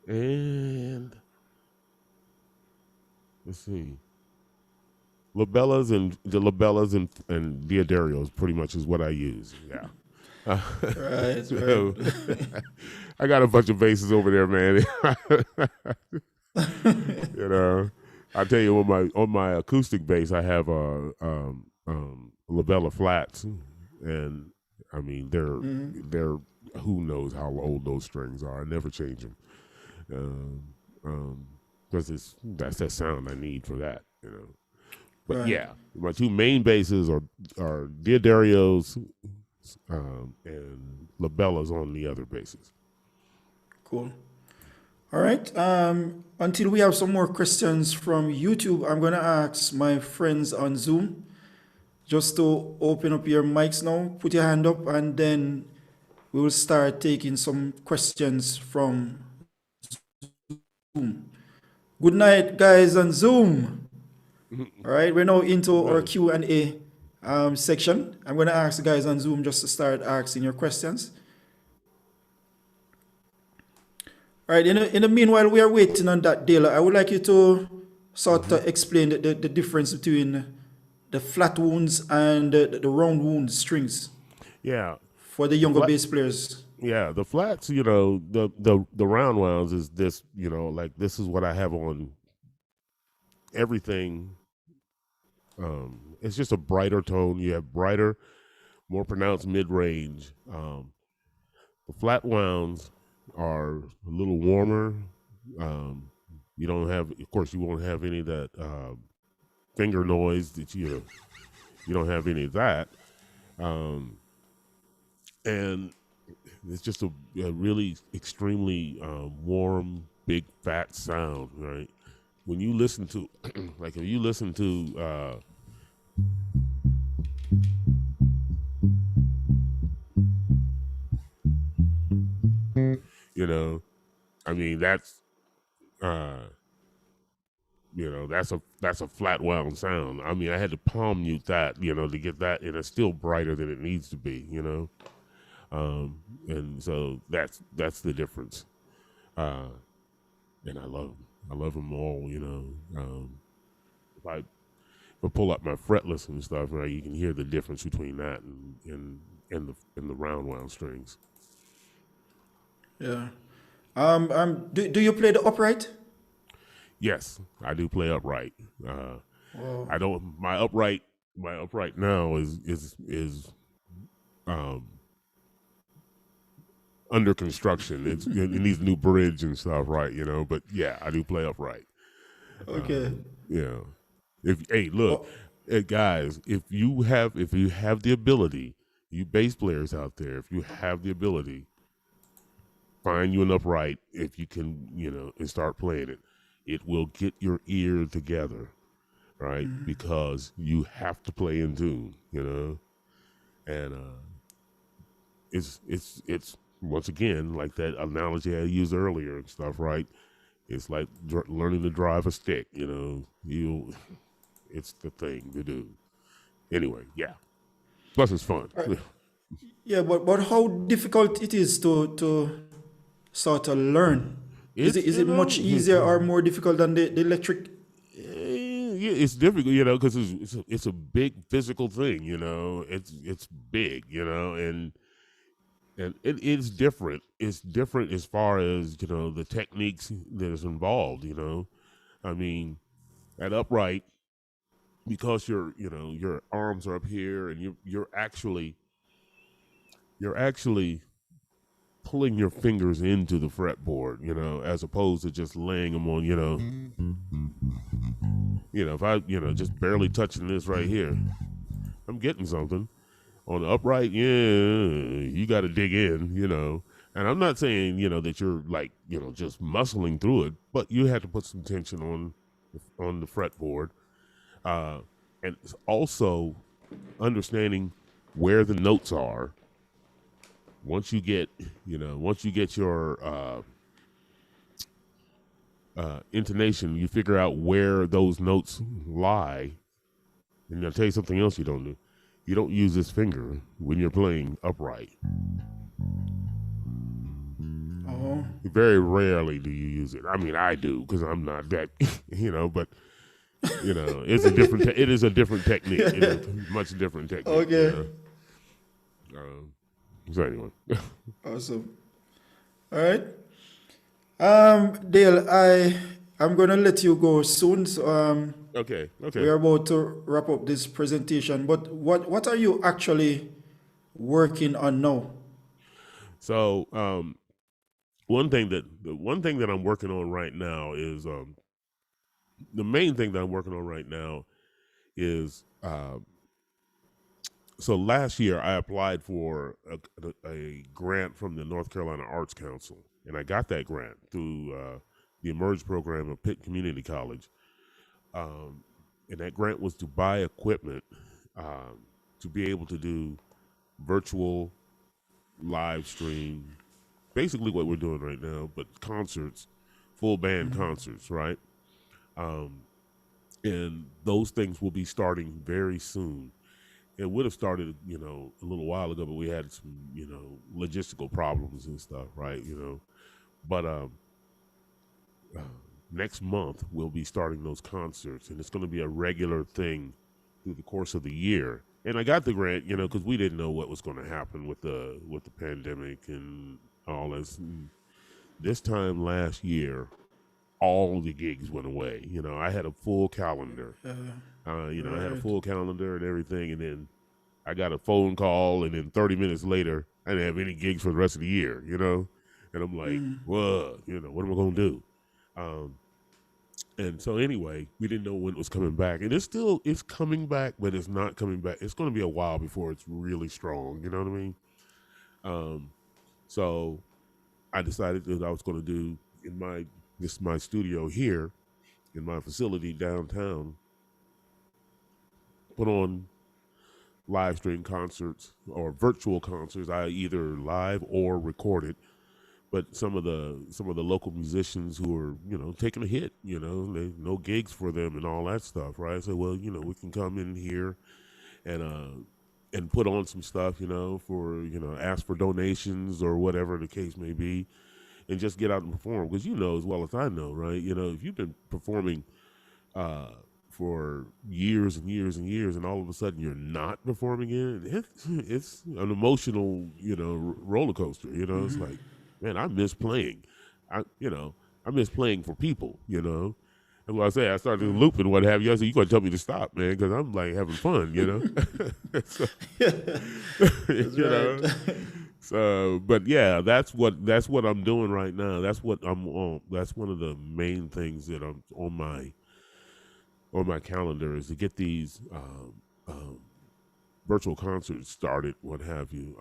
And let's see, Labellas and Diodarios pretty much is what I use. Yeah. Right. So, I got a bunch of basses over there, man. I tell you, on my acoustic bass, I have Labella flats, and I mean they're who knows how old those strings are. I never change them because that's that sound I need for that. But right. Yeah, my two main basses are Diodarios and Labellas on the other basses. Cool. All right. Until we have some more questions from YouTube, I'm going to ask my friends on Zoom just to open up your mics now, put your hand up, and then we will start taking some questions from Zoom. Good night, guys on Zoom. All right, we're now into our Q&A section. I'm going to ask the guys on Zoom just to start asking your questions. All right, in the meanwhile, we are waiting on that, Dale. I would like you to sort of explain the difference between the flat wounds and the round wound strings. Yeah. For the younger bass players. Yeah, the flats, the round wounds is this, like this is what I have on everything. It's just a brighter tone. You have brighter, more pronounced mid-range. The flat wounds are a little warmer. You don't have, of course, you won't have any of that finger noise that you don't have any of that. Um, and it's just a really extremely warm, big, fat sound, right? When you listen to, like, if you listen to, you know, I mean, uh, that's a flat wound sound. I mean, I had to palm mute that, to get that, and it's still brighter than it needs to be, and so that's the difference. Uh, and I love them all, if I pull up my fretless and stuff, right, you can hear the difference between that and the round wound strings. Yeah. Do you play the upright? Yes, I do play upright. Wow. I don't. My upright now is um, under construction. It needs a new bridge and stuff, right? But yeah, I do play upright. Okay. Yeah. Look, Oh, guys, if you have the ability, you bass players out there, if you have the ability, find you an upright if you can, and start playing it. It will get your ear together, right? Because you have to play in tune, and it's once again like that analogy I used earlier and stuff, right? It's like learning to drive a stick, it's the thing to do. Anyway, yeah. Plus, it's fun. yeah, but how difficult it is to sort of learn? It's Is it much easier or more difficult than the electric? yeah, it's difficult, because it's a big physical thing, It's big, and it is different. It's different as far as the techniques that is involved. I mean, at upright, because your arms are up here and you're actually pulling your fingers into the fretboard, as opposed to just laying them on, if I just barely touching this right here, I'm getting something. On the upright, yeah, you got to dig in, And I'm not saying, that you're like, just muscling through it, but you have to put some tension on the fretboard. And it's also understanding where the notes are. Once you get your intonation, you figure out where those notes lie. And I'll tell you something else you don't do. You don't use this finger when you're playing upright. Oh, Very rarely do you use it. I mean, I do because I'm not that, but it's a different. It is a different technique. It is a much different technique. okay. So anyway, Awesome. All right. Dale, I'm gonna let you go soon. So okay. we are about to wrap up this presentation. But what are you actually working on now? So one thing that I'm working on right now is the main thing that I'm working on right now is so last year I applied for a grant from the North Carolina Arts Council, and I got that grant through the Emerge program of Pitt Community College. And that grant was to buy equipment to be able to do virtual live stream, basically what we're doing right now, but concerts, full band concerts, right? And those things will be starting very soon. It would have started, a little while ago, but we had some, logistical problems and stuff, right? But next month we'll be starting those concerts, and it's going to be a regular thing through the course of the year. And I got the grant, because we didn't know what was going to happen with the pandemic and all this. And this time last year, all the gigs went away. I had a full calendar. I had a Right. full calendar and everything, and then I got a phone call, and then 30 minutes later, I didn't have any gigs for the rest of the year. And I'm like, what? What am I gonna do? Um, and so anyway, we didn't know when it was coming back, and it's coming back, but it's not coming back. It's going to be a while before it's really strong. You know what I mean? Um, so I decided that I was going to do in my studio here in my facility downtown, put on live stream concerts or virtual concerts. I either live or recorded. But some of the local musicians who are taking a hit, they no gigs for them and all that stuff, right? So well, we can come in here and put on some stuff, for ask for donations or whatever the case may be, and just get out and perform because as well as I know, right? If you've been performing uh, for years and years and years, and all of a sudden you're not performing it's an emotional, roller coaster. It's like, man, I miss playing. I miss playing for people. And what I say, I started looping, what have you. I said, you gonna tell me to stop, man, because I'm like having fun. So, That's you know. right. So, but yeah, that's what I'm doing right now. That's what I'm on. That's one of the main things that I'm on my calendar is to get these virtual concerts started, what have you.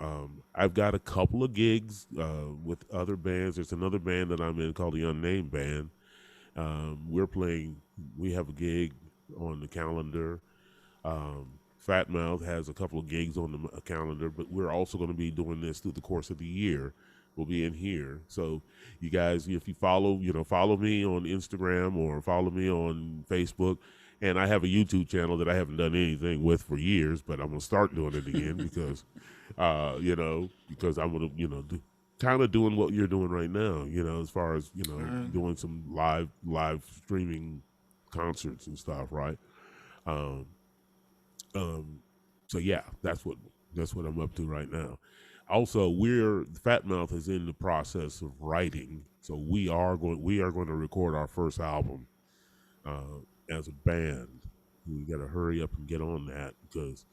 I've got a couple of gigs with other bands. There's another band that I'm in called the Unnamed Band. We have a gig on the calendar. Fat Mouth has a couple of gigs on the calendar, but we're also going to be doing this through the course of the year. We'll be in here. So you guys, if you follow me on Instagram or follow me on Facebook. And I have a YouTube channel that I haven't done anything with for years, but I'm gonna start doing it again because I'm gonna, kind of doing what you're doing right now, as far as doing some live streaming concerts and stuff, right? Um, um, so yeah, that's what I'm up to right now. Also, Fat Mouth is in the process of writing, so we are going to record our first album uh, as a band. We got to hurry up and get on that because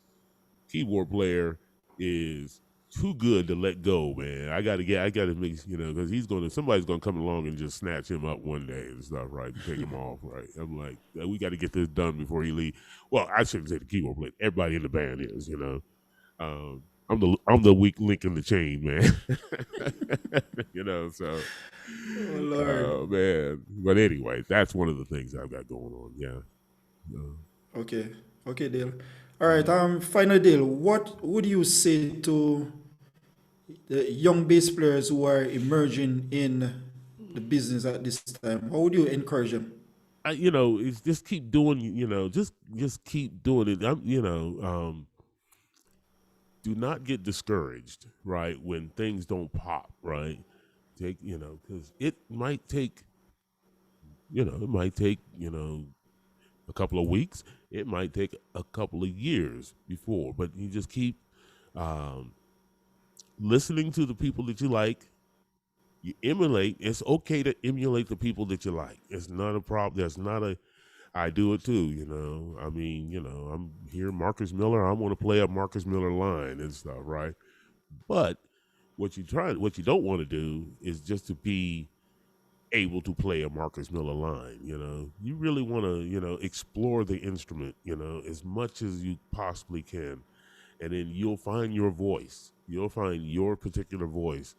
keyboard player is too good to let go, man. I got to make, because somebody's gonna come along and just snatch him up one day and stuff, right? Take him off, right? I'm like, we got to get this done before he leave. Well, I shouldn't say the keyboard player. Everybody in the band is. I'm the weak link in the chain, man. So, Oh Lord. oh man. But anyway, that's one of the things I've got going on. Yeah. Okay. Okay, Dale. All right. Final Dale. What would you say to the young bass players who are emerging in the business at this time? How would you encourage them? It's just keep doing, just keep doing it. Do not get discouraged, right? When things don't pop, right? Because it might take a couple of weeks. It might take a couple of years before, but you just keep um, listening to the people that you like. You emulate. It's okay to emulate the people that you like. It's not a problem. There's not a I do it too, I mean, I'm here, Marcus Miller. I want to play a Marcus Miller line and stuff, right? But what you don't want to do is just to be able to play a Marcus Miller line. You really want to, explore the instrument, as much as you possibly can, and then you'll find your voice. You'll find your particular voice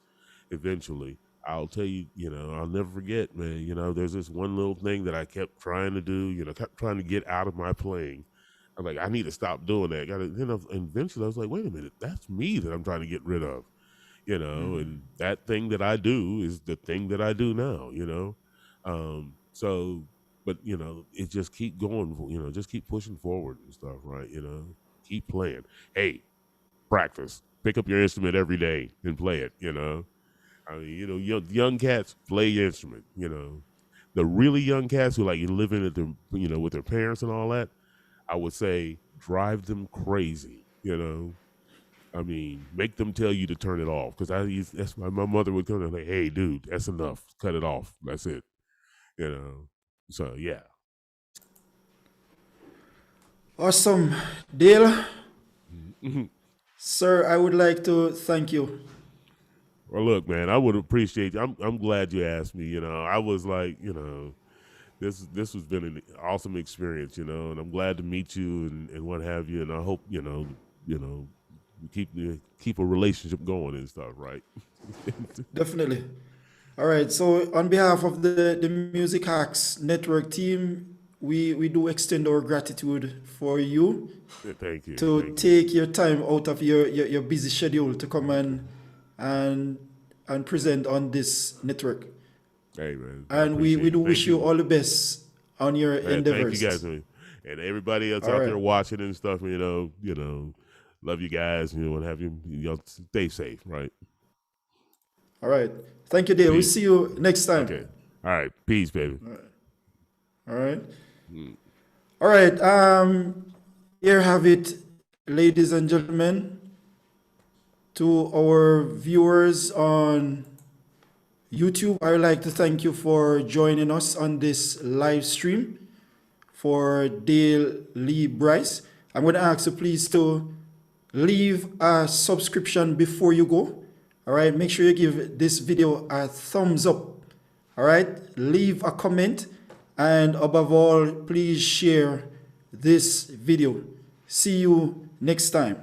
eventually. I'll tell you, I'll never forget, man. There's this one little thing that I kept trying to do, kept trying to get out of my playing. I'm like, I need to stop doing that. Eventually I was like, wait a minute, that's me that I'm trying to get rid of, and that thing that I do is the thing that I do now. So, but it just keep going, just keep pushing forward and stuff, right? Keep playing. Hey, practice. Pick up your instrument every day and play it. I mean, young cats play your instrument. The really young cats who like living at with their parents and all that. I would say drive them crazy. I mean, make them tell you to turn it off because that's why my mother would come and like, hey, dude, that's enough. Cut it off. That's it. You know. So yeah. Awesome. Dale, Mhm. sir, I would like to thank you Well, look, man, I would appreciate. I'm glad you asked me. I was like, this has been an awesome experience. And I'm glad to meet you and what have you. And I hope we keep a relationship going and stuff, right? Definitely. All right. So on behalf of the Music Hacks Network team, we do extend our gratitude for you Thank you, to thank you. take your time out of your busy schedule to come and and present on this network. Hey, man, I And we appreciate it. do Thank wish you you. all the best on your Thank you guys, endeavors. man. And everybody else All out right. there watching and stuff. Love you guys. What have you. Y'all stay safe, right? All right. Thank you, dear. We'll Peace. see you next time. Okay. All right. Peace, baby. All right. Mm. All right. Here have it, ladies and gentlemen, to our viewers on YouTube. I would like to thank you for joining us on this live stream for Dale Lee Bryce. I'm going to ask you please to leave a subscription before you go. All right. Make sure you give this video a thumbs up. All right. Leave a comment. And above all, please share this video. See you next time.